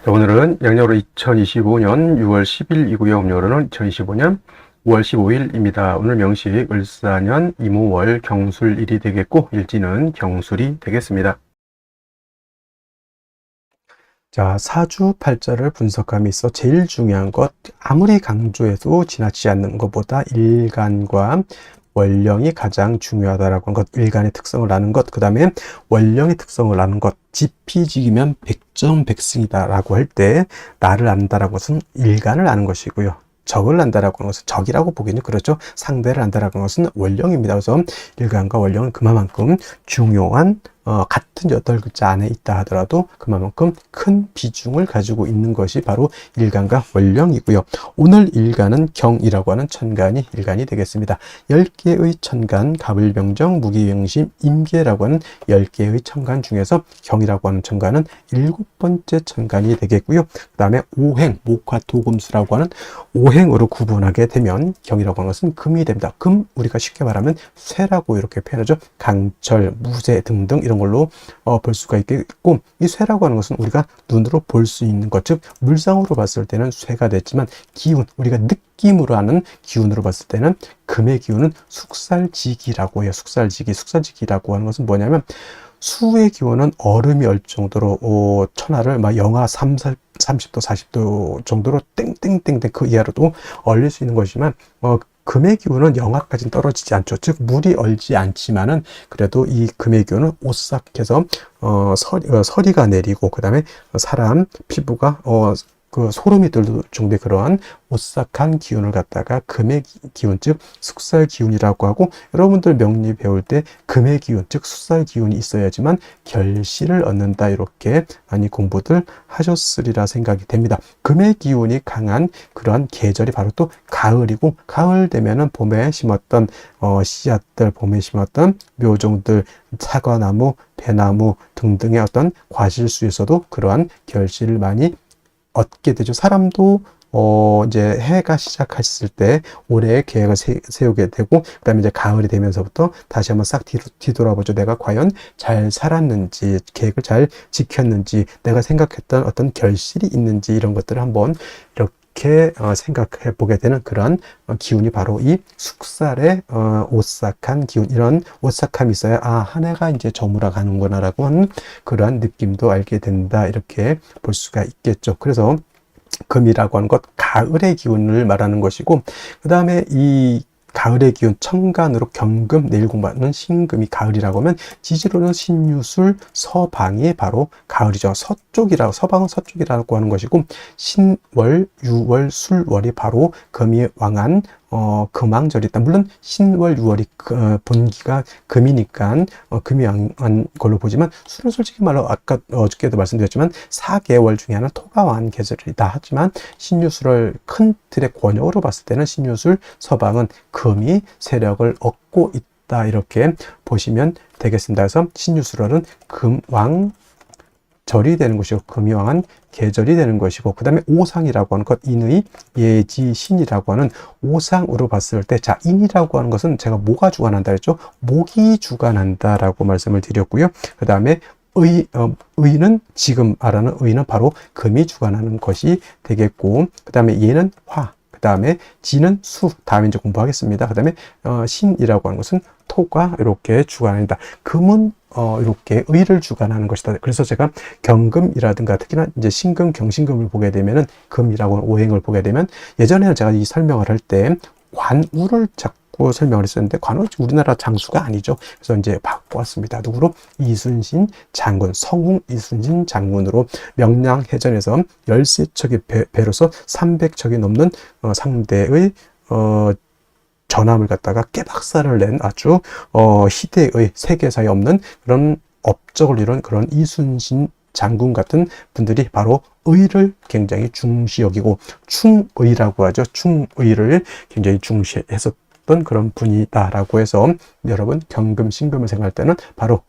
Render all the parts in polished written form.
자, 오늘은 양력으로 2025년 6월 10일이고요. 음력으로는 2025년 5월 15일입니다. 오늘 명식 을사년 이모월 경술일이 되겠고 일지는 경술이 되겠습니다. 자, 사주팔자를 분석함에 있어 제일 중요한 것, 아무리 강조해도 지나치지 않는 것보다 일간과 원령이 가장 중요하다라고 하는 것, 일간의 특성을 아는 것, 그 다음에 원령의 특성을 아는 것, 지피지기면 백전백승이다라고 할 때 나를 안다라는 것은 일간을 아는 것이고요. 적을 안다라고 하는 것은 적이라고 보기는 그렇죠. 상대를 안다라고 하는 것은 원령입니다. 그래서 일간과 원령은 그만큼 중요한 같은 8글자 안에 있다 하더라도 그만큼 큰 비중을 가지고 있는 것이 바로 일간과 원령이고요. 오늘 일간은 경이라고 하는 천간이 일간이 되겠습니다. 10개의 천간, 갑을병정, 무기병심, 임계라고 하는 10개의 천간 중에서 경이라고 하는 천간은 7번째 천간이 되겠고요. 그 다음에 오행, 목화토금수라고 하는 오행으로 구분하게 되면 경이라고 하는 것은 금이 됩니다. 금, 우리가 쉽게 말하면 쇠라고 이렇게 표현하죠. 강철, 무쇠 등등 이런 걸로 볼 수가 있겠고, 이 쇠라고 하는 것은 우리가 눈으로 볼 수 있는 것, 즉 물상으로 봤을 때는 쇠가 됐지만 기운, 우리가 느낌으로 하는 기운으로 봤을 때는 금의 기운은 숙살지기라고 해요. 숙살지기라고 하는 것은 뭐냐면 수의 기온은 얼음이 얼 정도로 천하를 막 영하 30도 40도 정도로 땡땡땡땡 그 이하로도 얼릴 수 있는 것이지만 금의 기온은 영하까지는 떨어지지 않죠. 즉 물이 얼지 않지만은 그래도 이 금의 기온은 오싹해서 서리가 내리고 그 다음에 사람 피부가 그 소름이 돋을 정도의 그러한 오싹한 기운을 갖다가 금의 기운, 즉 숙살 기운이라고 하고, 여러분들 명리 배울 때 금의 기운, 즉 숙살 기운이 있어야지만 결실을 얻는다, 이렇게 많이 공부들 하셨으리라 생각이 됩니다. 금의 기운이 강한 그러한 계절이 바로 또 가을이고, 가을 되면은 봄에 심었던 씨앗들, 봄에 심었던 묘종들, 사과나무, 배나무 등등의 어떤 과실수에서도 그러한 결실을 많이 얻게 되죠. 사람도 이제 해가 시작했을 때 올해의 계획을 세우게 되고, 그 다음에 이제 가을이 되면서부터 다시 한번 싹 뒤돌아보죠. 내가 과연 잘 살았는지, 계획을 잘 지켰는지, 내가 생각했던 어떤 결실이 있는지, 이런 것들을 한번 이렇게 생각해 보게 되는 그런 기운이 바로 이 숙살의 오싹한 기운, 이런 오싹함이 있어야 한 해가 이제 저물어 가는구나 라고 하는 그러한 느낌도 알게 된다, 이렇게 볼 수가 있겠죠. 그래서 금이라고 하는 것, 가을의 기운을 말하는 것이고, 그 다음에 이 가을의 기운, 천간으로 경금, 내일 공부하는 신금이 가을이라고 하면 지지로는 신유술, 서방이 바로 가을이죠. 서방은 서쪽이라고 하는 것이고, 신월, 유월, 술월이 바로 금이 왕한 금왕절이 있다. 물론 신월, 유월이 본기가 금이니까 금이 왕한 걸로 보지만, 술은 솔직히 말로 아까 어저께도 말씀드렸지만 4개월 중에 하나 토가 왕한 계절이다 하지만, 신유술을 큰 틀의 권역으로 봤을 때는 신유술, 서방은 금이 세력을 얻고 있다, 이렇게 보시면 되겠습니다. 그래서 신유술월은 금왕 절이 되는 것이고, 금이 왕한 계절이 되는 것이고, 그 다음에 오상이라고 하는 것, 인의 예지신이라고 하는 오상으로 봤을 때, 자, 인이라고 하는 것은 제가 뭐가 주관한다 했죠? 목이 주관한다라고 말씀을 드렸고요. 그 다음에 의는, 지금 말하는 의는 바로 금이 주관하는 것이 되겠고, 그 다음에 예는 화, 그 다음에 지는 수, 다음에 이제 공부하겠습니다. 그 다음에 신이라고 하는 것은 토가 이렇게 주관한다. 금은 이렇게 의를 주관하는 것이다. 그래서 제가 경금이라든가 특히나 이제 신금, 경신금을 보게 되면은, 금이라고 하는 오행을 보게 되면, 예전에는 제가 이 설명을 할 때 관우를 자꾸 설명을 했었는데, 관우 우리나라 장수가 아니죠. 그래서 이제 바꿔왔습니다. 누구로? 이순신 장군, 성웅 이순신 장군으로 명량해전에서 13척의 배로서 300척이 넘는 상대의 전함을 갖다가 깨박살을 낸 아주 희대의, 세계사에 없는 그런 업적을 이룬 그런 이순신 장군 같은 분들이 바로 의를 굉장히 중시 여기고, 충의라고 하죠. 충의를 굉장히 중시했었던 그런 분이다라고 해서, 여러분 경금, 신금을 생각할 때는 바로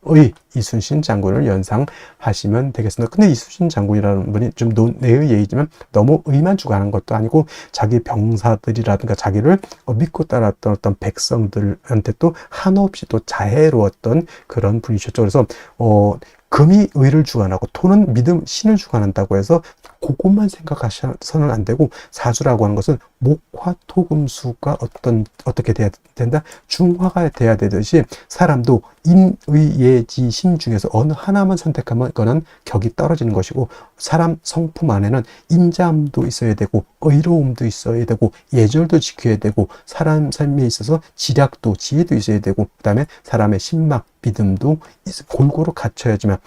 이순신 장군을 연상하시면 되겠습니다. 근데 이순신 장군이라는 분이 좀 내의 얘기지만 너무 의만 주관하는 것도 아니고, 자기 병사들이라든가 자기를 믿고 따랐던 어떤 백성들한테 또 한없이 또 자애로웠던 그런 분이셨죠. 그래서 금이 의를 주관하고 토는 믿음, 신을 주관한다고 해서 그것만 생각하셔서는 안 되고, 사주라고 하는 것은 목화토금수가 어떻게 돼야 된다? 중화가 돼야 되듯이 사람도 인의예지신 중에서 어느 하나만 선택하면 그거는 격이 떨어지는 것이고, 사람 성품 안에는 인자함도 있어야 되고 의로움도 있어야 되고 예절도 지켜야 되고 사람 삶에 있어서 지략도 지혜도 있어야 되고, 그 다음에 사람의 신막 믿음도 골고루 갖춰야지만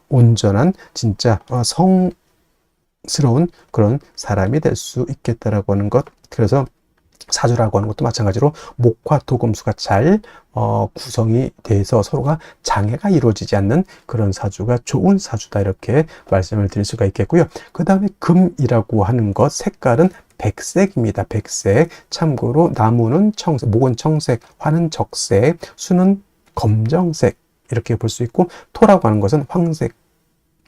온전한 진짜 성스러운 그런 사람이 될 수 있겠다라고 하는 것. 그래서 사주라고 하는 것도 마찬가지로 목화 토금수가 잘 구성이 돼서 서로가 장애가 이루어지지 않는 그런 사주가 좋은 사주다, 이렇게 말씀을 드릴 수가 있겠고요. 그 다음에 금이라고 하는 것, 색깔은 백색입니다. 백색. 참고로 나무는 청색, 목은 청색, 화는 적색, 수는 검정색, 이렇게 볼 수 있고, 토라고 하는 것은 황색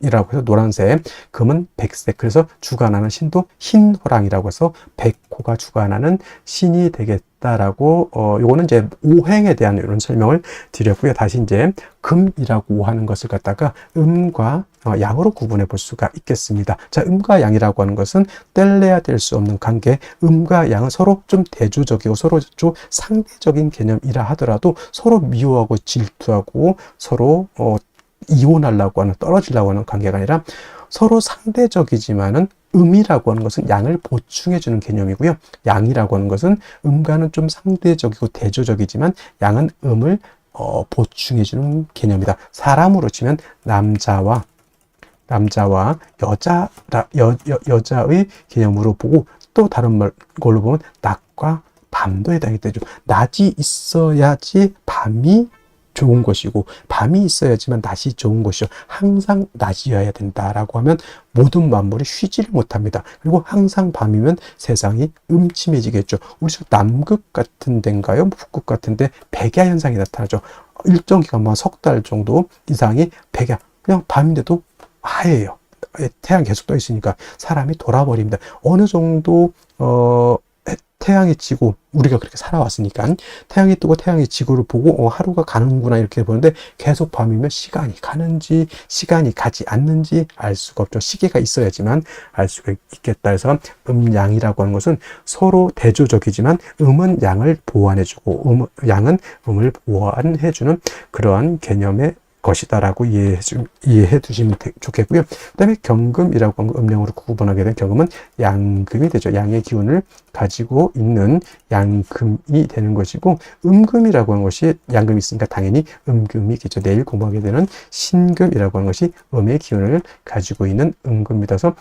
이라고 해서 노란색, 금은 백색. 그래서 주관하는 신도 흰호랑이라고 해서 백호가 주관하는 신이 되겠다라고, 요거는 이제 오행에 대한 이런 설명을 드렸고요. 다시 이제 금이라고 하는 것을 갖다가 음과 양으로 구분해 볼 수가 있겠습니다. 자, 음과 양이라고 하는 것은 뗄래야 뗄 수 없는 관계. 음과 양은 서로 좀 대조적이고 서로 좀 상대적인 개념이라 하더라도 서로 미워하고 질투하고 서로 이혼하려고 하는, 떨어지려고 하는 관계가 아니라 서로 상대적이지만은 음이라고 하는 것은 양을 보충해주는 개념이고요. 양이라고 하는 것은 음과는 좀 상대적이고 대조적이지만 양은 음을 보충해주는 개념이다. 사람으로 치면 남자와 여자의 개념으로 보고, 또 다른 걸로 보면 낮과 밤도 해당이 되죠. 낮이 있어야지 밤이 좋은 것이고 밤이 있어야지만 낮이 좋은 것이요. 항상 낮이어야 된다라고 하면 모든 만물이 쉬지를 못합니다. 그리고 항상 밤이면 세상이 음침해지겠죠. 우리 남극 같은 데인가요? 북극 같은 데 백야 현상이 나타나죠. 일정 기간만 석 달 정도 이상이 백야, 그냥 밤인데도 하얘요. 태양 계속 떠 있으니까 사람이 돌아버립니다. 어느 정도 태양이 지고, 우리가 그렇게 살아왔으니까 태양이 뜨고 태양이 지구를 보고 하루가 가는구나 이렇게 보는데, 계속 밤이면 시간이 가는지 시간이 가지 않는지 알 수가 없죠. 시계가 있어야지만 알 수가 있겠다 해서 음양이라고 하는 것은 서로 대조적이지만 음은 양을 보완해주고 양은 음을 보완해주는 그러한 개념의 것이다라고 이해해 두시면 좋겠고요. 그 다음에 경금이라고 하는 음령으로 구분하게 된 경금은 양금이 되죠. 양의 기운을 가지고 있는 양금이 되는 것이고, 음금이라고 하는 것이 양금이 있으니까 당연히 음금이겠죠. 내일 공부하게 되는 신금이라고 하는 것이 음의 기운을 가지고 있는 음금이라서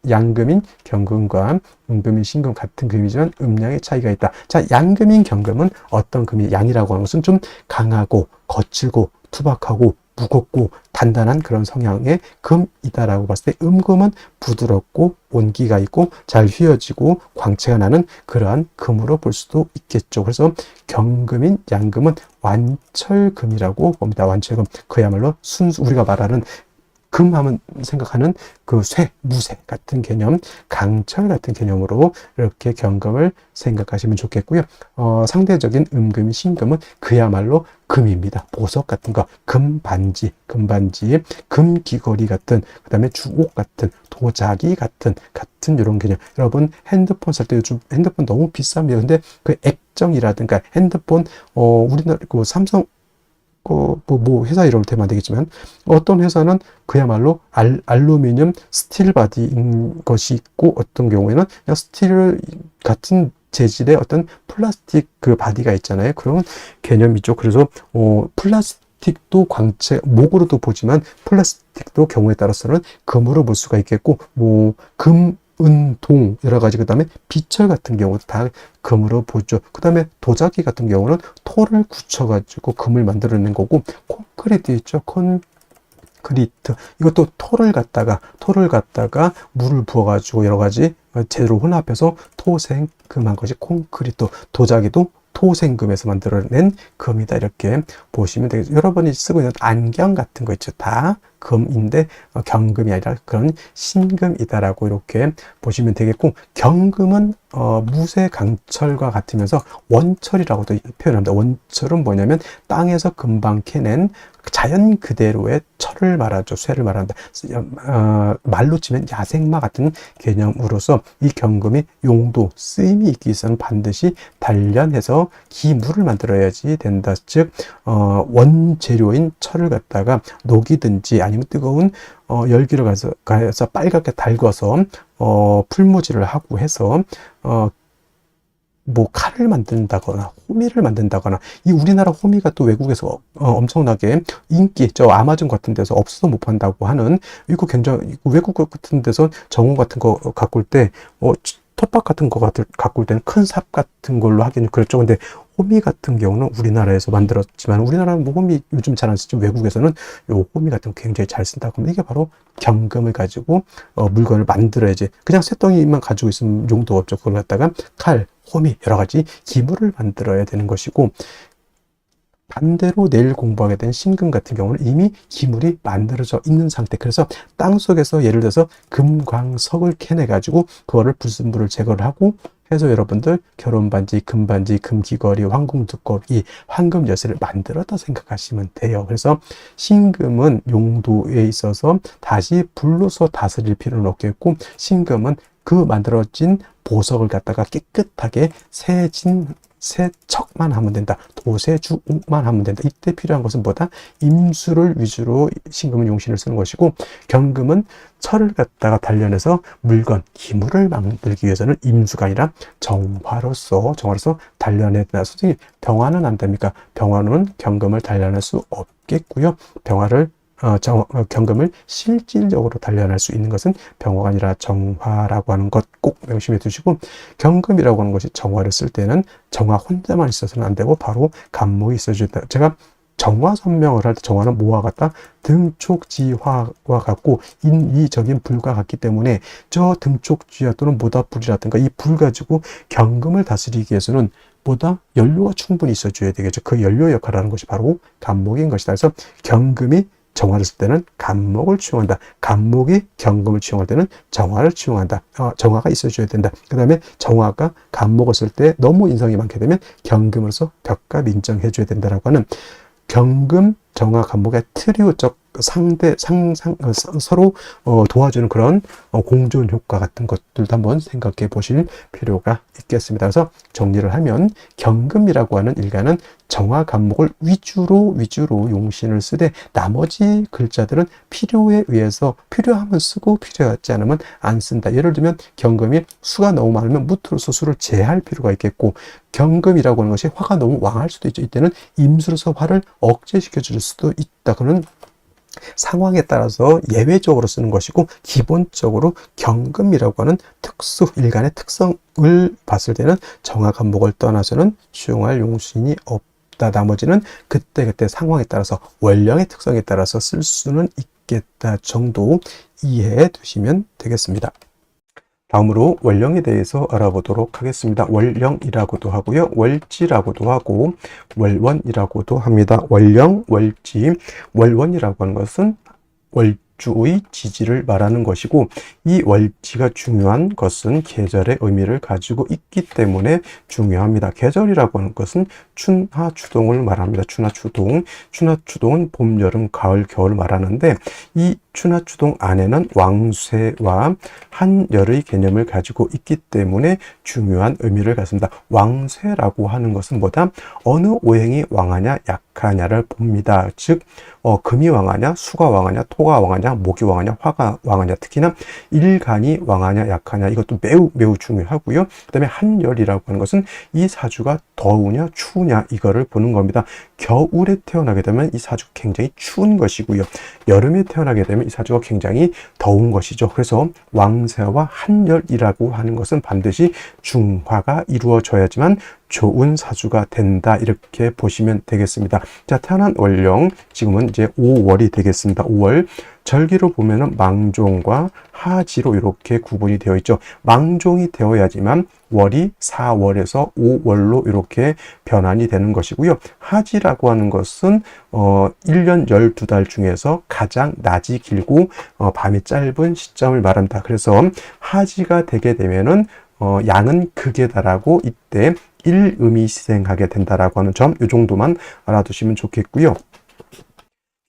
양금인 경금과 음금인 신금 같은 금이지만 음양의 차이가 있다. 자, 양금인 경금은 어떤 금이, 양이라고 하는 것은 좀 강하고 거칠고 투박하고 무겁고 단단한 그런 성향의 금이다라고 봤을 때, 음금은 부드럽고 온기가 있고 잘 휘어지고 광채가 나는 그러한 금으로 볼 수도 있겠죠. 그래서 경금인 양금은 완철금이라고 봅니다. 완철금, 그야말로 순수, 우리가 말하는 금하면 생각하는 그 무쇠 같은 개념, 강철 같은 개념으로 이렇게 경금을 생각하시면 좋겠고요. 상대적인 음금인 신금은 그야말로 금입니다. 보석 같은 거, 금반지, 금귀걸이 같은, 그 다음에 주옥 같은, 도자기 같은 이런 개념. 여러분 핸드폰 살 때 요즘 핸드폰 너무 비쌉니다. 근데 그 액정이라든가 핸드폰, 우리나라 그 삼성 회사 이름을 대면 안 되겠지만, 어떤 회사는 그야말로 알루미늄 스틸 바디인 것이 있고, 어떤 경우에는 그냥 스틸 같은 재질의 어떤 플라스틱 그 바디가 있잖아요. 그런 개념이죠. 그래서 플라스틱도 광채, 목으로도 보지만 플라스틱도 경우에 따라서는 금으로 볼 수가 있겠고, 은, 동 여러 가지, 그 다음에 비철 같은 경우도 다 금으로 보죠. 그 다음에 도자기 같은 경우는 토를 굳혀가지고 금을 만들어낸 거고, 콘크리트 있죠. 콘크리트, 이것도 토를 갖다가 물을 부어가지고 여러 가지 재료를 혼합해서 토생금한 것이 콘크리트. 도자기도 토생금에서 만들어낸 금이다, 이렇게 보시면 되겠죠. 여러분이 쓰고 있는 안경 같은 거 있죠. 다 금인데 경금이 아니라 그런 신금이다라고 이렇게 보시면 되겠고, 경금은 무쇠강철과 같으면서 원철이라고도 표현합니다. 원철은 뭐냐면 땅에서 금방 캐낸 자연 그대로의 철을 말하죠. 쇠를 말한다. 말로 치면 야생마 같은 개념으로서 이 경금이 용도, 쓰임이 있기 위해서는 반드시 단련해서 기물을 만들어야지 된다. 즉 원재료인 철을 갖다가 녹이든지 아니면 뜨거운 열기를 가서 빨갛게 달궈서 풀무질을 하고 해서 뭐 칼을 만든다거나 호미를 만든다거나, 이 우리나라 호미가 또 외국에서 엄청나게 인기 있죠. 아마존 같은 데서 없어서 못 판다고 하는, 이거 굉장히 외국 같은 데서 정원 같은 거 가꿀 때 텃밭 같은 거 가꿀 때는 큰 삽 같은 걸로 하기는 그렇죠. 근데 호미 같은 경우는 우리나라에서 만들었지만, 우리나라는 뭐 호미 요즘 잘 안 쓰지, 외국에서는 요 호미 같은 거 굉장히 잘 쓴다고 하면, 이게 바로 경금을 가지고 물건을 만들어야지, 그냥 쇳덩이만 가지고 있으면 용도가 없죠. 그걸 갖다가 칼, 호미, 여러 가지 기물을 만들어야 되는 것이고, 반대로 내일 공부하게 된 신금 같은 경우는 이미 기물이 만들어져 있는 상태. 그래서 땅 속에서 예를 들어서 금광석을 캐내 가지고 그거를 불순물을 제거를 하고 해서 여러분들 결혼반지, 금반지, 금귀걸이, 황금두꺼비, 황금 열쇠를 만들었다 생각하시면 돼요. 그래서 신금은 용도에 있어서 다시 불로서 다스릴 필요는 없겠고, 신금은 그 만들어진 보석을 갖다가 깨끗하게 세척만 하면 된다. 도세주옥만 하면 된다. 이때 필요한 것은 뭐다? 임수를 위주로 신금은 용신을 쓰는 것이고, 경금은 철을 갖다가 단련해서 물건, 기물을 만들기 위해서는 임수가 아니라 정화로서 단련해야 된다. 솔직히 병화는 안 됩니까? 병화는 경금을 단련할 수 없겠고요. 경금을 실질적으로 단련할 수 있는 것은 병화가 아니라 정화라고 하는 것 꼭 명심해 두시고, 경금이라고 하는 것이 정화를 쓸 때는 정화 혼자만 있어서는 안 되고 바로 간목이 있어줘야 된다. 제가 정화 설명을 할 때 정화는 뭐와 같다? 등촉지화와 같고 인위적인 불과 같기 때문에, 저 등촉지화 또는 모닥불이라든가 이 불 가지고 경금을 다스리기 위해서는 보다 연료가 충분히 있어줘야 되겠죠. 그 연료 역할을 하는 것이 바로 간목인 것이다. 그래서 경금이 정화를 쓸 때는 간목을 취용한다. 간목이 경금을 취용할 때는 정화를 취용한다. 정화가 있어줘야 된다. 그 다음에 정화가 간목을 쓸 때 너무 인성이 많게 되면 경금으로서 벽값 인정해줘야 된다라고 하는, 경금, 정화, 간목의 트리오적 서로 도와주는 그런 공존 효과 같은 것들도 한번 생각해 보실 필요가 있겠습니다. 그래서 정리를 하면, 경금이라고 하는 일가는 정화, 간목을 위주로 용신을 쓰되, 나머지 글자들은 필요에 의해서 필요하면 쓰고 필요하지 않으면 안 쓴다. 예를 들면 경금이 수가 너무 많으면 무토로서 수를 제할 필요가 있겠고, 경금이라고 하는 것이 화가 너무 왕할 수도 있죠. 이때는 임수로서 화를 억제시켜 줄 수도 있다. 그는 상황에 따라서 예외적으로 쓰는 것이고, 기본적으로 경금이라고 하는 일간의 특성을 봤을 때는 정화, 간목을 떠나서는 수용할 용신이 없다. 나머지는 그때그때 상황에 따라서, 원령의 특성에 따라서 쓸 수는 있겠다 정도 이해해 두시면 되겠습니다. 다음으로 원령에 대해서 알아보도록 하겠습니다. 월령이라고도 하고요, 월지라고도 하고, 월원이라고도 합니다. 월령, 월지, 월원이라고 하는 것은 월주의 지지를 말하는 것이고, 이 월지가 중요한 것은 계절의 의미를 가지고 있기 때문에 중요합니다. 계절이라고 하는 것은 춘하추동을 말합니다. 춘하추동은 봄, 여름, 가을, 겨울을 말하는데, 이 춘하추동 안에는 왕쇠와 한열의 개념을 가지고 있기 때문에 중요한 의미를 갖습니다. 왕쇠라고 하는 것은 뭐다? 어느 오행이 왕하냐 약하냐를 봅니다. 즉 금이 왕하냐, 수가 왕하냐, 토가 왕하냐, 목이 왕하냐, 화가 왕하냐, 특히나 일간이 왕하냐 약하냐, 이것도 매우 중요하고요. 그 다음에 한열이라고 하는 것은 이 사주가 더우냐 추우냐 이거를 보는 겁니다. 겨울에 태어나게 되면 이 사주가 굉장히 추운 것이고요, 여름에 태어나게 되면 이 사주가 굉장히 더운 것이죠. 그래서 왕세와 한열이라고 하는 것은 반드시 중화가 이루어져야지만 좋은 사주가 된다, 이렇게 보시면 되겠습니다. 자, 태어난 월령 지금은 이제 5월이 되겠습니다. 5월 절기로 보면은 망종과 하지로 이렇게 구분이 되어 있죠. 망종이 되어야지만 월이 4월에서 5월로 이렇게 변환이 되는 것이고요. 하지라고 하는 것은 1년 12달 중에서 가장 낮이 길고 밤이 짧은 시점을 말한다. 그래서 하지가 되게 되면은 양은 극에 달하고 이때 일음이 희생하게 된다라고 하는 점, 이 정도만 알아두시면 좋겠고요.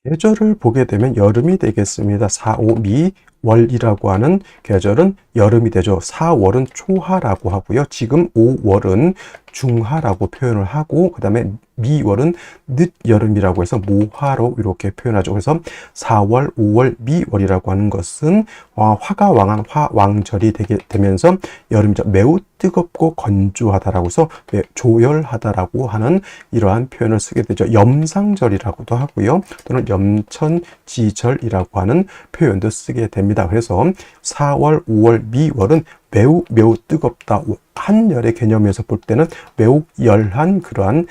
계절을 보게 되면 여름이 되겠습니다. 4, 5, 미, 월이라고 하는 계절은 여름이 되죠. 4월은 초하라고 하고요. 지금 5월은 중하라고 표현을 하고, 그 다음에 미월은 늦여름이라고 해서 모하로 이렇게 표현하죠. 그래서 4월, 5월, 미월이라고 하는 것은 화가 왕한 화왕절이 되면서 여름이죠. 매우 뜨겁고 건조하다라고 해서 조열하다라고 하는 이러한 표현을 쓰게 되죠. 염상절이라고도 하고요. 또는 염천지절이라고 하는 표현도 쓰게 됩니다. 그래서 4월, 5월, 미월은 매우 뜨겁다. 한열의 개념에서 볼 때는 매우 열한 그러한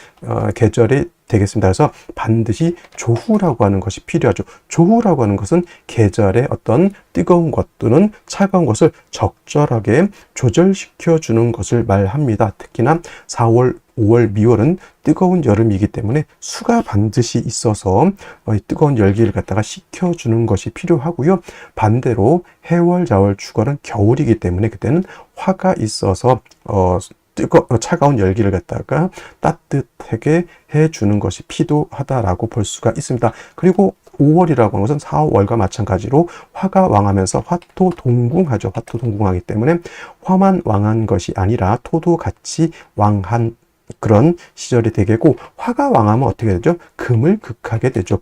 계절이 되겠습니다. 그래서 반드시 조후라고 하는 것이 필요하죠. 조후라고 하는 것은 계절의 어떤 뜨거운 것 또는 차가운 것을 적절하게 조절시켜 주는 것을 말합니다. 특히나 4월, 5월, 미월은 뜨거운 여름이기 때문에 수가 반드시 있어서 뜨거운 열기를 갖다가 식혀주는 것이 필요하고요. 반대로 해월, 자월, 축월은 겨울이기 때문에 그때는 화가 있어서 차가운 열기를 갖다가 따뜻하게 해주는 것이 필요하다라고 볼 수가 있습니다. 그리고 5월이라고 하는 것은 4월과 마찬가지로 화가 왕하면서 화토 동궁하죠. 화토 동궁하기 때문에 화만 왕한 것이 아니라 토도 같이 왕한 그런 시절이 되겠고, 화가 왕하면 어떻게 되죠? 금을 극하게 되죠.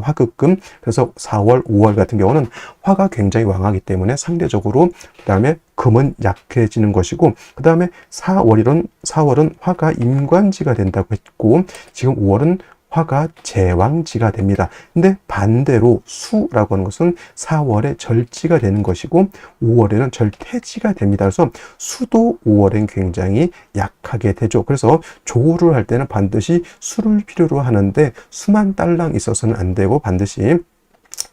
화극금. 그래서 4월, 5월 같은 경우는 화가 굉장히 왕하기 때문에 상대적으로 그 다음에 금은 약해지는 것이고, 그 다음에 4월은 화가 임관지가 된다고 했고, 지금 5월은 화가 제왕지가 됩니다. 근데 반대로 수라고 하는 것은 4월에 절지가 되는 것이고 5월에는 절퇴지가 됩니다. 그래서 수도 5월엔 굉장히 약하게 되죠. 그래서 조우를 할 때는 반드시 수를 필요로 하는데 수만 딸랑 있어서는 안 되고 반드시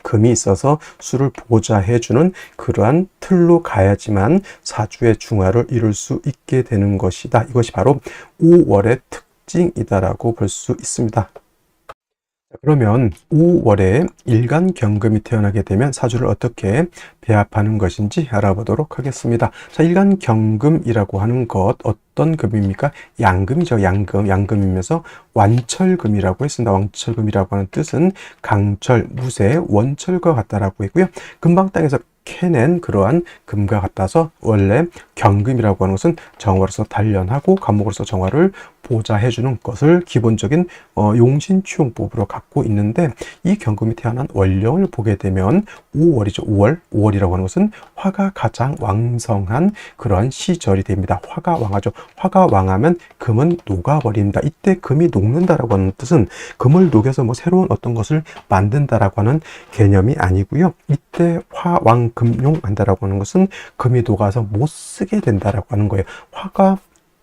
금이 있어서 수를 보좌해주는 그러한 틀로 가야지만 사주의 중화를 이룰 수 있게 되는 것이다. 이것이 바로 5월의 특징이다라고 볼 수 있습니다. 그러면 5월에 일간경금이 태어나게 되면 사주를 어떻게 배합하는 것인지 알아보도록 하겠습니다. 자, 일간경금이라고 하는 것 어떤 금입니까? 양금이죠. 양금이면서 완철금이라고 했습니다. 완철금이라고 하는 뜻은 강철, 무쇠, 원철과 같다라고 했고요. 금방 땅에서 캐낸 그러한 금과 같아서 원래 경금이라고 하는 것은 정화로서 단련하고 간목으로서 정화를 보좌해주는 것을 기본적인 용신추용법으로 갖고 있는데, 이 경금이 태어난 월령을 보게 되면 5월이죠. 5월이라고 하는 것은 화가 가장 왕성한 그러한 시절이 됩니다. 화가 왕하죠. 화가 왕하면 금은 녹아버립니다. 이때 금이 녹는다라고 하는 뜻은 금을 녹여서 뭐 새로운 어떤 것을 만든다라고 하는 개념이 아니고요. 이때 화왕금용 한다라고 하는 것은 금이 녹아서 못 쓰게 된다라고 하는 거예요. 화가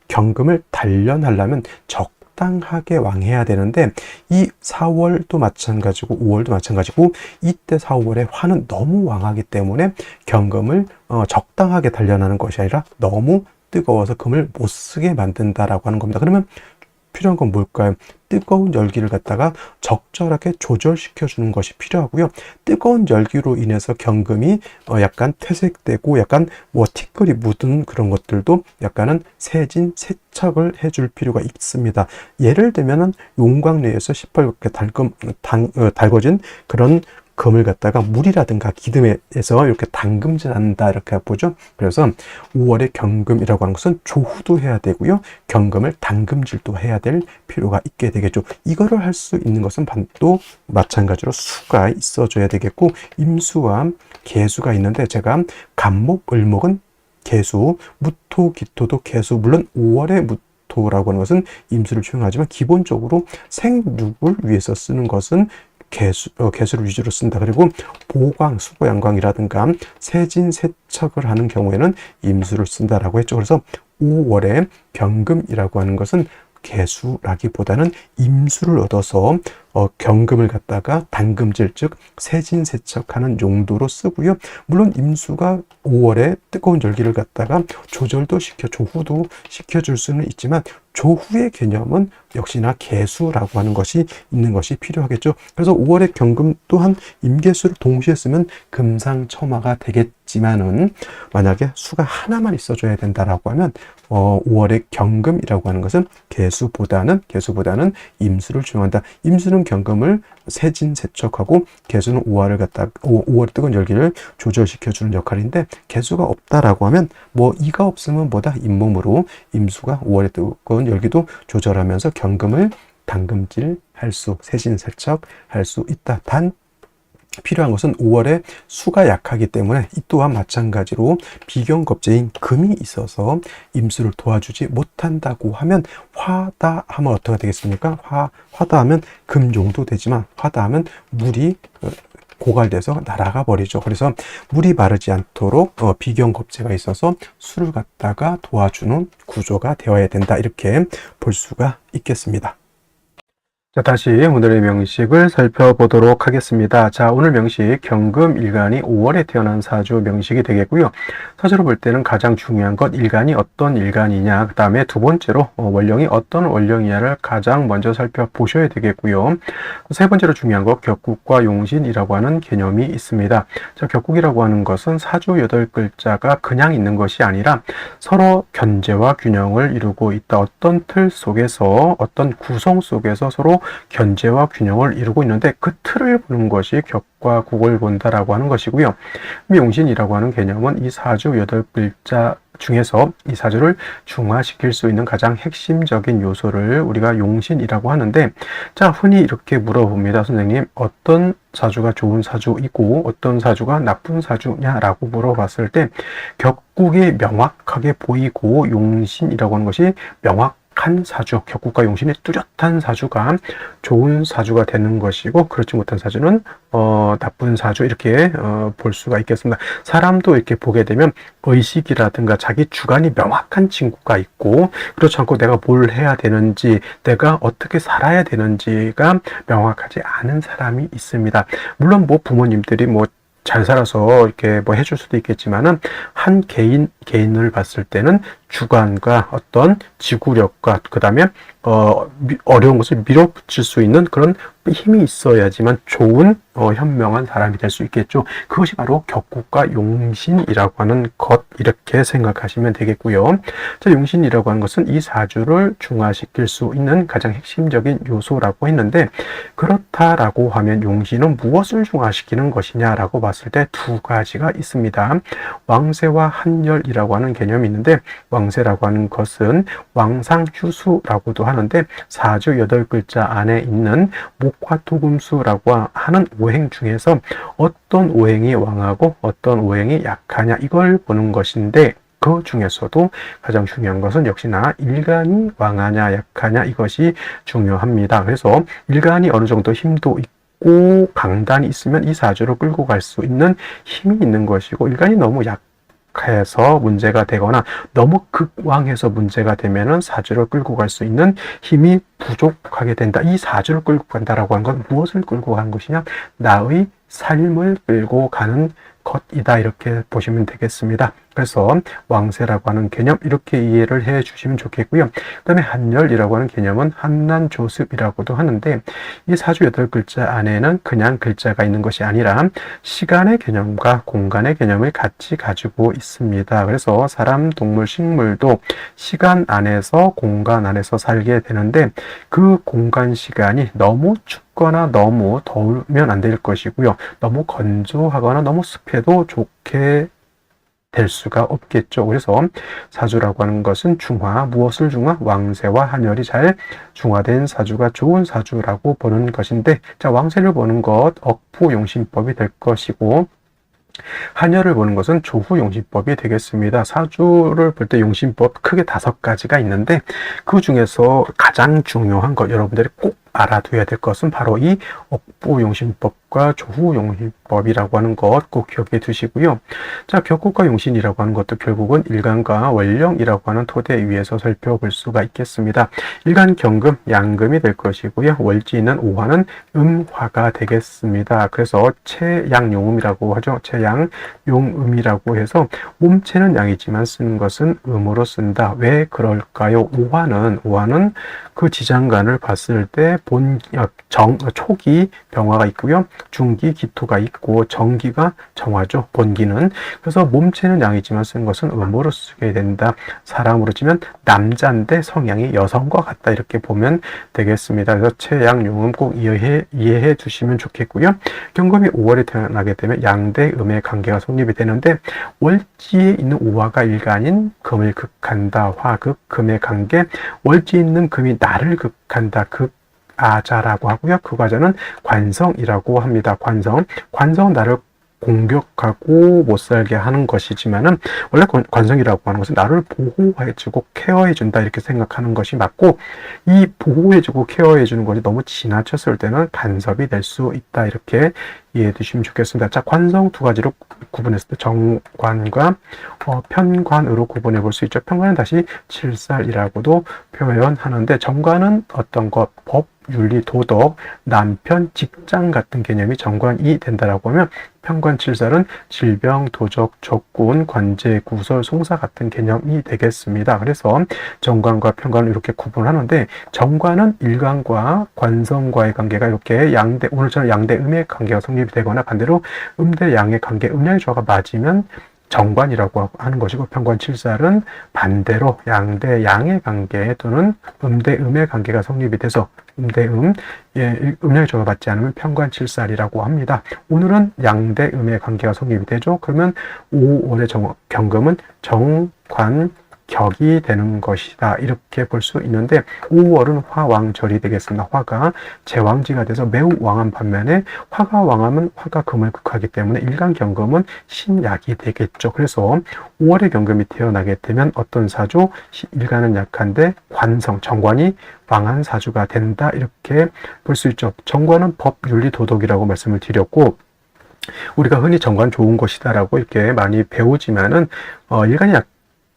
경금을 단련하려면 적당하게 왕해야 되는데, 이 4월도 마찬가지고 5월도 마찬가지고 이때 4월에 화는 너무 왕하기 때문에 경금을 적당하게 단련하는 것이 아니라 너무 뜨거워서 금을 못 쓰게 만든다라고 하는 겁니다. 그러면 필요한 건 뭘까요? 뜨거운 열기를 갖다가 적절하게 조절시켜 주는 것이 필요하고요. 뜨거운 열기로 인해서 경금이 약간 퇴색되고 약간 뭐 티끌이 묻은 그런 것들도 약간은 세척을 해줄 필요가 있습니다. 예를 들면은 용광로에서 시뻘겋게 달궈진 그런 금을 갖다가 물이라든가 기름에서 이렇게 담금질한다 이렇게 보죠. 그래서 5월에 경금이라고 하는 것은 조후도 해야 되고요. 경금을 담금질도 해야 될 필요가 있게 되겠죠. 이거를 할 수 있는 것은 또 마찬가지로 수가 있어줘야 되겠고, 임수와 계수가 있는데 제가 간목, 을목은 계수, 무토, 기토도 계수, 물론 5월에 무토라고 하는 것은 임수를 추용하지만 기본적으로 생육을 위해서 쓰는 것은 개수를 위주로 쓴다. 그리고 보광, 수고, 양광이라든가 세진, 세척을 하는 경우에는 임수를 쓴다라고 했죠. 그래서 5월에 경금이라고 하는 것은 개수라기보다는 임수를 얻어서 경금을 갖다가 당금질, 즉 세진세척하는 용도로 쓰고요. 물론 임수가 5월에 뜨거운 열기를 갖다가 조절도 조후도 시켜줄 수는 있지만 조후의 개념은 역시나 개수라고 하는 것이 있는 것이 필요하겠죠. 그래서 5월의 경금 또한 임계수를 동시에 쓰면 금상첨화가 되겠지만은 만약에 수가 하나만 있어줘야 된다라고 하면 5월의 경금이라고 하는 것은 개수보다는 임수를 중요한다. 임수는 경금을 세진세척하고 개수는 5월의 뜨거운 열기를 조절시켜주는 역할인데 개수가 없다라고 하면 이가 없으면 뭐다? 잇몸으로 임수가 5월의 뜨거운 열기도 조절하면서 경금을 당금질 할 수, 세진세척 할 수 있다. 단 필요한 것은 5월에 수가 약하기 때문에 이 또한 마찬가지로 비경겁제인 금이 있어서 임수를 도와주지 못한다고 하면 화다하면 어떻게 되겠습니까? 화다하면 금용도 되지만 화다하면 물이 고갈돼서 날아가 버리죠. 그래서 물이 마르지 않도록 비경겁제가 있어서 수를 갖다가 도와주는 구조가 되어야 된다. 이렇게 볼 수가 있겠습니다. 자, 다시 오늘의 명식을 살펴보도록 하겠습니다. 자, 오늘 명식 경금일간이 5월에 태어난 사주 명식이 되겠고요. 사주로 볼 때는 가장 중요한 것 일간이 어떤 일간이냐, 그 다음에 두 번째로 월령이 어떤 월령이냐를 가장 먼저 살펴보셔야 되겠고요. 세 번째로 중요한 것 격국과 용신이라고 하는 개념이 있습니다. 자, 격국이라고 하는 것은 사주 8글자가 그냥 있는 것이 아니라 서로 견제와 균형을 이루고 있다. 어떤 틀 속에서 어떤 구성 속에서 서로 견제와 균형을 이루고 있는데 그 틀을 보는 것이 격과 국을 본다라고 하는 것이고요. 용신이라고 하는 개념은 이 사주 8글자 중에서 이 사주를 중화시킬 수 있는 가장 핵심적인 요소를 우리가 용신이라고 하는데, 자, 흔히 이렇게 물어봅니다. 선생님, 어떤 사주가 좋은 사주이고 어떤 사주가 나쁜 사주냐라고 물어봤을 때 격국이 명확하게 보이고 용신이라고 하는 것이 명확한 사주, 격국과 용신이 뚜렷한 사주가 좋은 사주가 되는 것이고, 그렇지 못한 사주는 나쁜 사주, 이렇게 볼 수가 있겠습니다. 사람도 이렇게 보게 되면 의식이라든가 자기 주관이 명확한 친구가 있고, 그렇지 않고 내가 뭘 해야 되는지, 내가 어떻게 살아야 되는지가 명확하지 않은 사람이 있습니다. 물론 부모님들이 잘 살아서 이렇게 해줄 수도 있겠지만은 한 개인을 봤을 때는 주관과 어떤 지구력과 그 다음에 어려운 것을 밀어붙일 수 있는 그런 힘이 있어야지만 좋은 현명한 사람이 될 수 있겠죠. 그것이 바로 격국과 용신이라고 하는 것, 이렇게 생각하시면 되겠고요. 자, 용신이라고 하는 것은 이 사주를 중화시킬 수 있는 가장 핵심적인 요소라고 했는데, 그렇다라고 하면 용신은 무엇을 중화시키는 것이냐라고 봤을 때 두 가지가 있습니다. 왕세와 한열이라고 하는 개념이 있는데, 왕세라고 하는 것은 왕상휴수라고도 하는데 사주 8글자 안에 있는 목화토금수라고 하는 오행 중에서 어떤 오행이 왕하고 어떤 오행이 약하냐, 이걸 보는 것인데, 그 중에서도 가장 중요한 것은 역시나 일간이 왕하냐 약하냐, 이것이 중요합니다. 그래서 일간이 어느 정도 힘도 있고 강단이 있으면 이 사주를 끌고 갈 수 있는 힘이 있는 것이고, 일간이 너무 해서 문제가 되거나 너무 극왕해서 문제가 되면은 사주를 끌고 갈 수 있는 힘이 부족하게 된다. 이 사주를 끌고 간다라고 하는 건 무엇을 끌고 가는 것이냐? 나의 삶을 끌고 가는 것이다. 이렇게 보시면 되겠습니다. 그래서 왕세라고 하는 개념, 이렇게 이해를 해 주시면 좋겠고요. 그 다음에 한열이라고 하는 개념은 한난조습이라고도 하는데, 이 사주 8글자 안에는 그냥 글자가 있는 것이 아니라 시간의 개념과 공간의 개념을 같이 가지고 있습니다. 그래서 사람, 동물, 식물도 시간 안에서 공간 안에서 살게 되는데, 그 공간 시간이 너무 춥거나 너무 더우면 안 될 것이고요. 너무 건조하거나 너무 습해도 좋게 될 수가 없겠죠. 그래서 사주라고 하는 것은 중화, 무엇을 중화? 왕세와 한열이 잘 중화된 사주가 좋은 사주라고 보는 것인데, 자, 왕세를 보는 것 억부용신법이 될 것이고, 한열을 보는 것은 조후용신법이 되겠습니다. 사주를 볼 때 용신법 크게 5가지가 있는데, 그 중에서 가장 중요한 것, 여러분들이 꼭 알아둬야 될 것은 바로 이 억부용신법과 조후용신법이라고 하는 것 꼭 기억해 두시고요. 자, 격국과 용신이라고 하는 것도 결국은 일간과 원령이라고 하는 토대 위에서 살펴볼 수가 있겠습니다. 일간 경금, 양금이 될 것이고요. 월지는 오화는 음화가 되겠습니다. 그래서 채양용음이라고 하죠. 채양용음이라고 해서 몸체는 양이지만 쓰는 것은 음으로 쓴다. 왜 그럴까요? 오화는 그 지장간을 봤을 때 초기 병화가 있고요. 중기 기토가 있고 정기가 정화죠. 본기는. 그래서 몸체는 양이지만 쓰는 것은 음으로 쓰게 된다. 사람으로 치면 남자인데 성향이 여성과 같다. 이렇게 보면 되겠습니다. 그래서 채양용음 꼭 이해해 두시면 좋겠고요. 경금이 5월에 태어나게 되면 양대 음의 관계가 성립이 되는데 월지에 있는 오화가 일간인 금을 극한다. 화극 금의 관계. 월지에 있는 금이 나를 극한다. 아자라고 하고요. 그 과자는 관성이라고 합니다. 관성은 나를 공격하고 못 살게 하는 것이지만은 원래 관성이라고 하는 것은 나를 보호해주고 케어해준다 이렇게 생각하는 것이 맞고, 이 보호해주고 케어해주는 것이 너무 지나쳤을 때는 간섭이 될 수 있다 이렇게 이해해 두시면 좋겠습니다. 자, 관성 두 가지로 구분했을 때 정관과 편관으로 구분해 볼 수 있죠. 편관은 다시 칠살이라고도 표현하는데, 정관은 어떤 것, 법, 윤리, 도덕, 남편, 직장 같은 개념이 정관이 된다라고 하면, 편관 칠살은 질병, 도적, 적군, 관제, 구설, 송사 같은 개념이 되겠습니다. 그래서 정관과 편관을 이렇게 구분하는데, 정관은 일간과 관성과의 관계가 이렇게 오늘처럼 양대 음의 관계가 성립이 되거나 반대로 음대 양의 관계, 음양의 조화가 맞으면 정관이라고 하는 것이고, 편관 칠살은 반대로 양대 양의 관계 또는 음대 음의 관계가 성립이 돼서 음대 음양의 조화가 맞지 않으면 편관 칠살이라고 합니다. 오늘은 양대 음의 관계가 성립이 되죠. 그러면 5월의 경금은 정관 격이 되는 것이다 이렇게 볼 수 있는데, 5월은 화왕절이 되겠습니다. 화가 제왕지가 돼서 매우 왕한 반면에 화가 왕하면 화가 금을 극하기 때문에 일간 경금은 신약이 되겠죠. 그래서 5월의 경금이 태어나게 되면 어떤 사주, 일간은 약한데 관성, 정관이 왕한 사주가 된다 이렇게 볼 수 있죠. 정관은 법, 윤리, 도덕이라고 말씀을 드렸고, 우리가 흔히 정관 좋은 것이다라고 이렇게 많이 배우지만은 일간이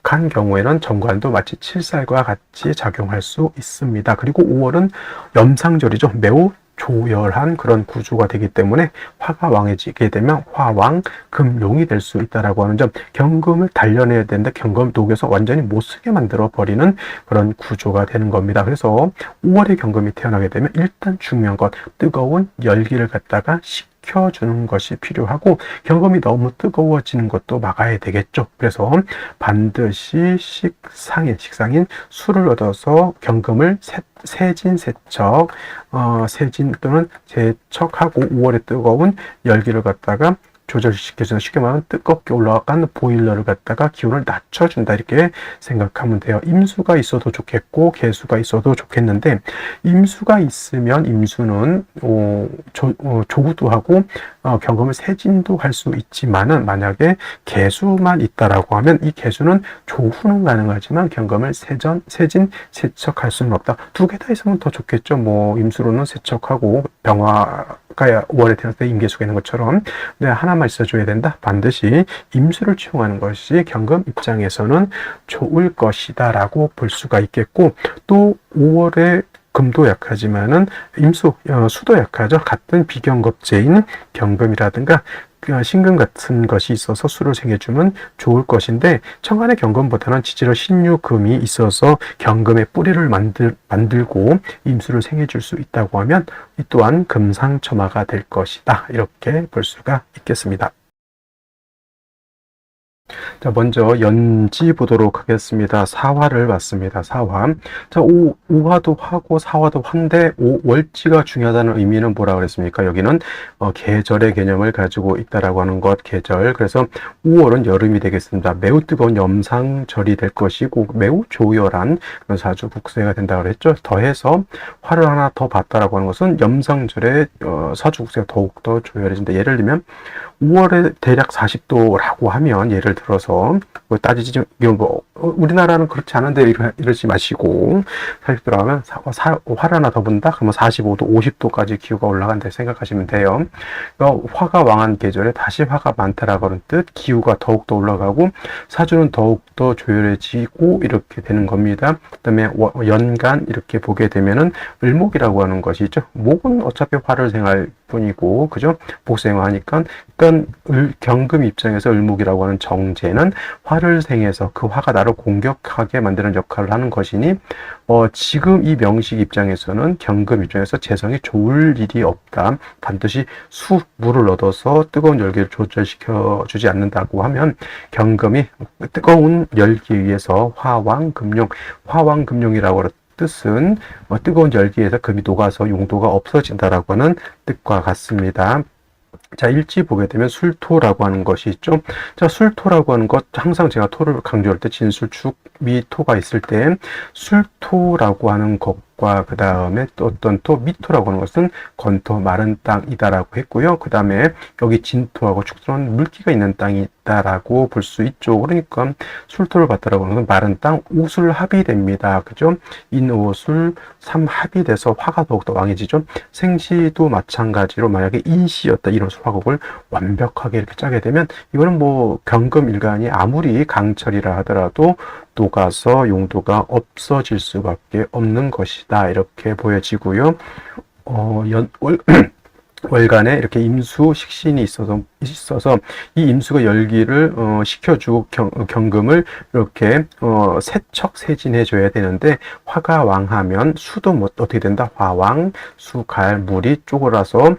한 경우에는 정관도 마치 칠살과 같이 작용할 수 있습니다. 그리고 5월은 염상절이죠. 매우 조열한 그런 구조가 되기 때문에 화가 왕해지게 되면 화왕, 금용이 될 수 있다라고 하는 점, 경금을 단련해야 되는데 경금 녹여서 완전히 못 쓰게 만들어 버리는 그런 구조가 되는 겁니다. 그래서 5월에 경금이 태어나게 되면 일단 중요한 것, 뜨거운 열기를 갖다가 켜주는 것이 필요하고, 경금이 너무 뜨거워지는 것도 막아야 되겠죠. 그래서 반드시 식상인 술을 얻어서 경금을 세진 또는 세척하고 5월에 뜨거운 열기를 갖다가 조절시켜주는, 쉽게 말하면 뜨겁게 올라간 보일러를 갖다가 기온을 낮춰준다 이렇게 생각하면 돼요. 임수가 있어도 좋겠고 개수가 있어도 좋겠는데, 임수가 있으면 임수는 조구도 하고 경금을 세진도 할 수 있지만은, 만약에 개수만 있다라고 하면 이 개수는 조후는 가능하지만 경금을 세진, 세척할 수는 없다. 두 개 다 있으면 더 좋겠죠. 뭐 임수로는 세척하고 병화가 5월에 태어났을 때 임계수가 있는 것처럼, 네, 하나만 있어줘야 된다. 반드시 임수를 채용하는 것이 경금 입장에서는 좋을 것이다 라고 볼 수가 있겠고, 또 5월에 금도 약하지만은 수도 약하죠. 같은 비경겁제인 경금이라든가 신금 같은 것이 있어서 수를 생겨주면 좋을 것인데, 천간의 경금보다는 지지로 신유금이 있어서 경금의 뿌리를 만들고 임수를 생겨줄 수 있다고 하면 이 또한 금상첨화가 될 것이다 이렇게 볼 수가 있겠습니다. 자, 먼저 연지 보도록 하겠습니다. 사화를 봤습니다. 사화. 자, 오화도 화고 사화도 화인데 월지가 중요하다는 의미는 뭐라 그랬습니까? 여기는 계절의 개념을 가지고 있다라고 하는 것, 계절. 그래서 5월은 여름이 되겠습니다. 매우 뜨거운 염상절이 될 것이고 매우 조열한 그런 사주 국세가 된다고 그랬죠. 더해서 화를 하나 더 봤다라고 하는 것은 염상절에 사주 국세가 더욱더 조열해진다. 예를 들면 5월에 대략 40도라고 하면 예를 들어서 뭐 따지지 뭐 우리나라는 그렇지 않은데 이러지 마시고 40도라고 하면 화를 하나 더 분다? 그러면 45도, 50도까지 기후가 올라간다 생각하시면 돼요. 그러니까 화가 왕한 계절에 다시 화가 많다라고 하는 뜻, 기후가 더욱더 올라가고 사주는 더욱더 조열해지고 이렇게 되는 겁니다. 그 다음에 연간 이렇게 보게 되면은 을목이라고 하는 것이 있죠. 목은 어차피 화를 생할 뿐이고, 그죠? 복생화하니까. 그러니까 경금 입장에서 을목이라고 하는 정제는 화를 생해서 그 화가 나를 공격하게 만드는 역할을 하는 것이니, 지금 이 명식 입장에서는 경금 입장에서 재성이 좋을 일이 없다. 반드시 물을 얻어서 뜨거운 열기를 조절시켜 주지 않는다고 하면 경금이 뜨거운 열기 위해서 화왕금룡이라고 하는 뜻은 뜨거운 열기에서 금이 녹아서 용도가 없어진다라고 하는 뜻과 같습니다. 자, 일지 보게 되면 술토라고 하는 것이 있죠. 자, 술토라고 하는 것, 항상 제가 토를 강조할 때 진술축, 미토가 있을 때 술토라고 하는 것과 그 다음에 또 어떤 토, 미토라고 하는 것은 건토, 마른 땅이다라고 했고요. 그 다음에 여기 진토하고 축토는 물기가 있는 땅이 있다라고 볼 수 있죠. 그러니까 술토를 봤다라고 하는 것은 마른 땅, 오술합이 됩니다. 그죠? 인오술, 삼합이 돼서 화가 더욱더 왕해지죠. 생시도 마찬가지로 만약에 인시였다, 이로술 화곡을 완벽하게 이렇게 짜게 되면 이거는 뭐 경금일간이 아무리 강철이라 하더라도 녹아서 용도가 없어질 수밖에 없는 것이다, 이렇게 보여지고요. 월간에 이렇게 임수 식신이 있어서 이 임수가 열기를 식혀주고 경금을 이렇게 세척세진해 줘야 되는데, 화가 왕하면 수도 뭐 어떻게 된다? 화왕, 수갈, 물이 쪼그라서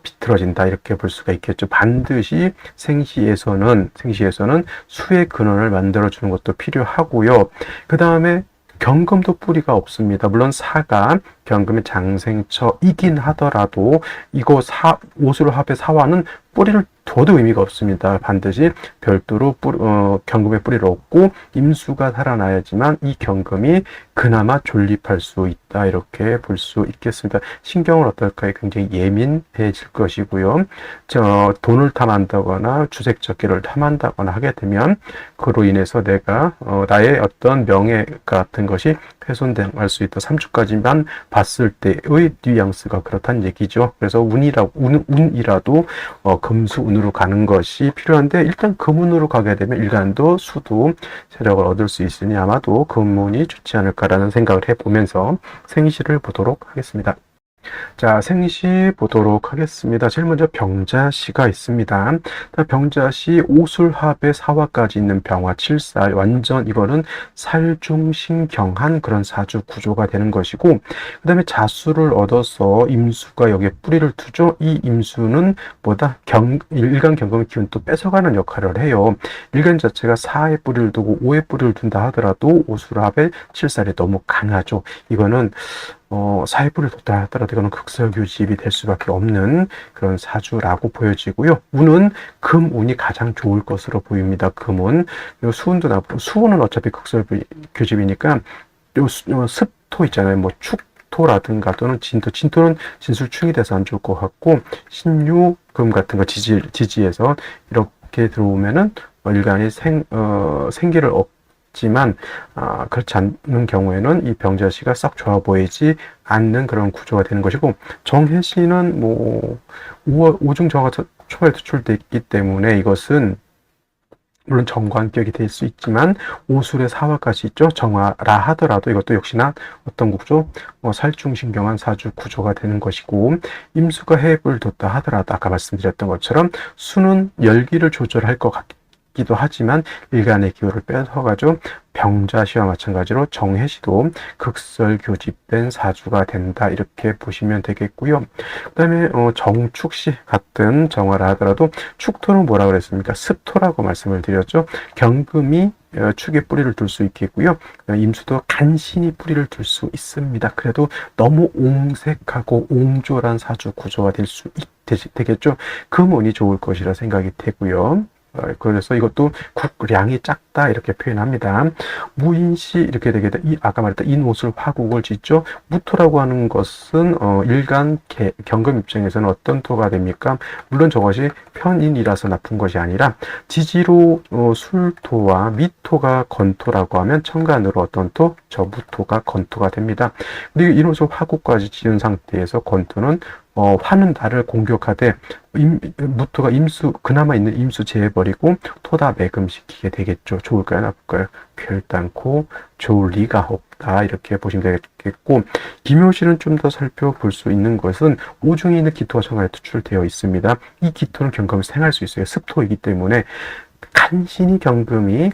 비틀어진다, 이렇게 볼 수가 있겠죠. 반드시 생시에서는 수의 근원을 만들어 주는 것도 필요하고요. 그 다음에 경금도 뿌리가 없습니다. 물론 사가 경금의 장생처이긴 하더라도 이거 오술합의 사화는 뿌리를 둬도 의미가 없습니다. 반드시 별도로 경금의 뿌리를 얻고 임수가 살아나야지만 이 경금이 그나마 존립할 수 있다, 이렇게 볼 수 있겠습니다. 신경을 어떨까요? 굉장히 예민해질 것이고요. 돈을 탐한다거나 주색적기를 탐한다거나 하게 되면 그로 인해서 내가 나의 어떤 명예 같은 것이 훼손될 수 있다. 3주까지만 봤을 때의 뉘앙스가 그렇다는 얘기죠. 그래서 운이라도 금수운으로 가는 것이 필요한데, 일단 금운으로 가게 되면 일간도 수도 세력을 얻을 수 있으니 아마도 금운이 좋지 않을까라는 생각을 해보면서 생시를 보도록 하겠습니다. 자, 생시 보도록 하겠습니다. 제일 먼저 병자시가 있습니다. 병자시 오술합의 사화까지 있는 병화 7살, 완전 이거는 살중신경한 그런 사주 구조가 되는 것이고, 그 다음에 자수를 얻어서 임수가 여기에 뿌리를 두죠. 이 임수는 일간 경금의 기운 또 뺏어가는 역할을 해요. 일간 자체가 4의 뿌리를 두고 5의 뿌리를 둔다 하더라도 오술합의 7살이 너무 강하죠. 이거는 사회불을 뒀다 하더라도 이거는 극설교집이 될 수밖에 없는 그런 사주라고 보여지고요. 운은 금운이 가장 좋을 것으로 보입니다. 금운. 수운도 나쁘고, 수운은 어차피 극설교집이니까 요 습토 있잖아요. 뭐 축토라든가 또는 진토는 진술충이 돼서 안 좋을 것 같고, 신유금 같은 거 지지에서 이렇게 들어오면은 일간이 생기를 지만 그렇지 않는 경우에는 이 병자시가 썩 좋아 보이지 않는 그런 구조가 되는 것이고, 정해시는 뭐 오중정화가 초에 투출되어 있기 때문에 이것은 물론 정관격이 될 수 있지만 오술의 사화까지 있죠. 정화라 하더라도 이것도 역시나 어떤 구조? 살중신경한 사주 구조가 되는 것이고, 임수가 해입을 뒀다 하더라도 아까 말씀드렸던 것처럼 수는 열기를 조절할 것 같기도 하지만 일간의 기호를 뺏어가죠. 병자시와 마찬가지로 정해시도 극설교집된 사주가 된다, 이렇게 보시면 되겠고요. 그 다음에 정축시 같은 정화라 하더라도 축토는 뭐라 그랬습니까? 습토라고 말씀을 드렸죠. 경금이 축에 뿌리를 둘 수 있겠고요. 임수도 간신히 뿌리를 둘 수 있습니다. 그래도 너무 옹색하고 옹졸한 사주 구조가 될 수 되겠죠. 금운이 좋을 것이라 생각이 되고요. 그래서 이것도 국량이 작다 이렇게 표현합니다. 무인시 이렇게 되게 돼. 아까 말했던 인옷을 화국을 짓죠. 무토라고 하는 것은 일간 경금 입장에서는 어떤 토가 됩니까? 물론 저것이 편인이라서 나쁜 것이 아니라 지지로 술토와 미토가 건토라고 하면 천간으로 어떤 토? 저무토가 건토가 됩니다. 그리고 인옷을 화국까지 지은 상태에서 건토는 화는 달을 공격하되 무토가 그나마 있는 임수 제해버리고 토다 매금시키게 되겠죠. 좋을까요, 나쁠까요? 결단코 좋을 리가 없다 이렇게 보시면 되겠고, 기묘실은 좀 더 살펴볼 수 있는 것은 오중에 있는 기토가 천간에 투출되어 있습니다. 이 기토는 경금을 생할 수 있어요. 습토이기 때문에 간신히 경금이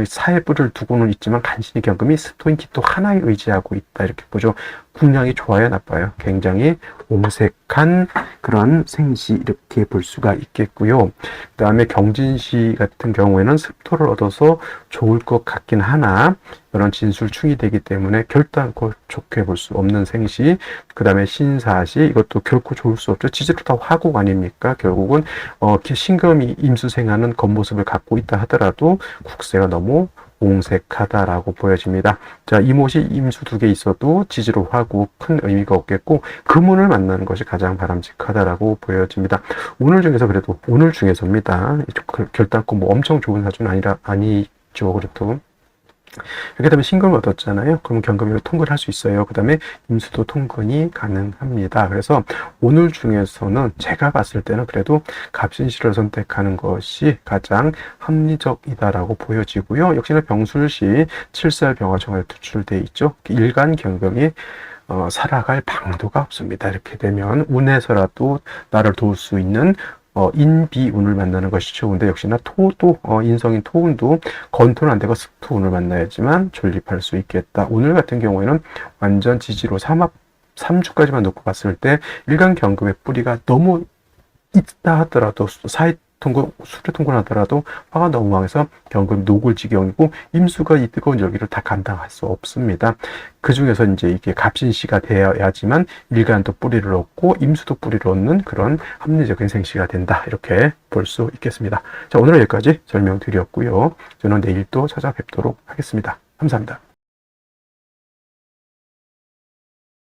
사의 뿔을 두고는 있지만 간신히 경금이 습토인 기토 하나에 의지하고 있다 이렇게 보죠. 국량이 좋아요, 나빠요? 굉장히 옹색한 그런 생시 이렇게 볼 수가 있겠고요. 그 다음에 경진시 같은 경우에는 습토를 얻어서 좋을 것 같긴 하나 이런 진술충이 되기 때문에 결단코 좋게 볼 수 없는 생시. 그 다음에 신사시, 이것도 결코 좋을 수 없죠. 지지로 다 화국 아닙니까? 결국은 신금이 임수생하는 겉모습을 갖고 있다 하더라도 국세가 너무 옹색하다라고 보여집니다. 자, 이못이 임수 2개 있어도 지지로 화국 큰 의미가 없겠고, 금운을 만나는 것이 가장 바람직하다라고 보여집니다. 오늘 중에서입니다. 결단코 뭐 엄청 좋은 사주는 아니죠. 그래도 이렇게 되면 신금을 얻었잖아요. 그러면 경금으로 통근을 할 수 있어요. 그 다음에 임수도 통근이 가능합니다. 그래서 오늘 중에서는 제가 봤을 때는 그래도 갑신시를 선택하는 것이 가장 합리적이다라고 보여지고요. 역시나 병술시 7살 병화정에 투출되어 있죠. 일간 경금이 살아갈 방도가 없습니다. 이렇게 되면 운에서라도 나를 도울 수 있는 인비운을 만나는 것이 좋은데, 역시나 토도 인성인 토운도 건토는 안 되고 습토운을 만나야지만 존립할 수 있겠다. 오늘 같은 경우에는 완전 지지로 3주까지만 놓고 봤을 때 일간 경금의 뿌리가 너무 있다 하더라도 수레 통근하더라도 화가 너무 강해서 경금 녹을 지경이고 임수가 이 뜨거운 열기를 다 감당할 수 없습니다. 그 중에서 이제 이게 갑신시가 되어야지만 일간도 뿌리를 얻고 임수도 뿌리를 얻는 그런 합리적인 생시가 된다. 이렇게 볼 수 있겠습니다. 자, 오늘은 여기까지 설명드렸고요. 저는 내일 또 찾아뵙도록 하겠습니다. 감사합니다.